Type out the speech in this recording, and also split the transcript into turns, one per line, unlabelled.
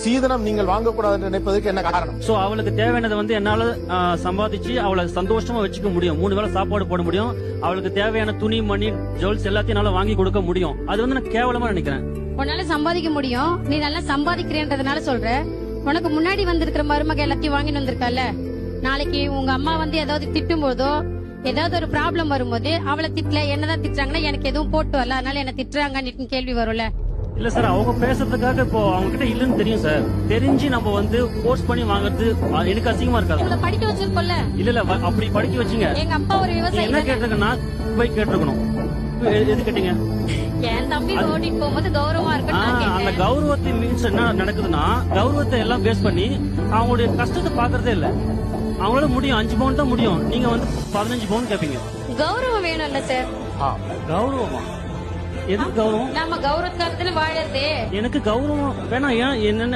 சீதனம் நீங்கள் வாங்கக்கூடாது என்று நினைப்பதற்கு என்ன காரணம்?
சோ அவளுக்கு தேவையானதை வந்து என்னால சம்பாதிச்சு அவளை சந்தோஷமா வச்சுக்க முடியும். 3 வேளை சாப்பாடு போட முடியும். அவளுக்கு தேவையான துணி மணி ஜுவல்ஸ் எல்லாத்தையும் என்னால வாங்கி கொடுக்க முடியும். அது வந்து நான் கேவலமா நினைக்கிறேன்.
உன்னால சம்பாதிக்க முடியும், நீ நல்லா சம்பாதிக்கிறேன்றதுனால சொல்ற. உனக்கு முன்னாடி வந்திருக்கிற மருமக எல்லாத்தையும் வாங்கிட்டு வந்திருக்கல. நாளைக்கு உங்க அம்மா வந்து ஏதாவது திட்டும் போதோ ஏதாவது ஒரு ப்ராப்ளம் வரும்போது அவளை திட்டல என்னதான் திட்டுறாங்கன்னா எனக்கு எதுவும் போட்டு வரல அதனால என்ன திட்டுறாங்கன்னு கேள்வி வரும்ல.
இல்ல சார், அவங்க பேசுறதுக்காக இப்போ அவங்க கிட்ட இல்லன்னு தெரியும் சார். தெரிஞ்சு நம்ம வந்து போர்ஸ் பண்ணி வாங்குறது எனக்கு அசிங்கமா இருக்காது.
உங்களை படிக்க வச்சிருக்கோம்ல.
இல்ல அப்படி படிக்க வச்சீங்க.
எங்க அப்பா ஒரு விவசாயி.
என்ன கேட்டிருக்கேன்னா போய் கேட்டிருக்கணும். எது கேட்டீங்க?
என் தம்பி ஓட்டிட்டு போகும்போது கௌரவமா இருக்கு.
அந்த கௌரவத்தை மீன்ஸ் என்ன நடக்குதுன்னா, கௌரவத்தை எல்லாம் பேஸ் பண்ணி அவங்களுடைய கஷ்டத்தை பாக்குறதே இல்ல. அவங்களால முடியும் 5 பவுன் தான் முடியும். நீங்க வந்து 15 பவுன் கேப்பீங்க.
கௌரவம் வேணும்ல சார்.
கௌரவமா? எதுக்கு கௌரவம்?
நம்ம கௌரவத்துக்காக வாழறதே.
எனக்கு கௌரவம் வேணாம். ஏன் என்னன்னு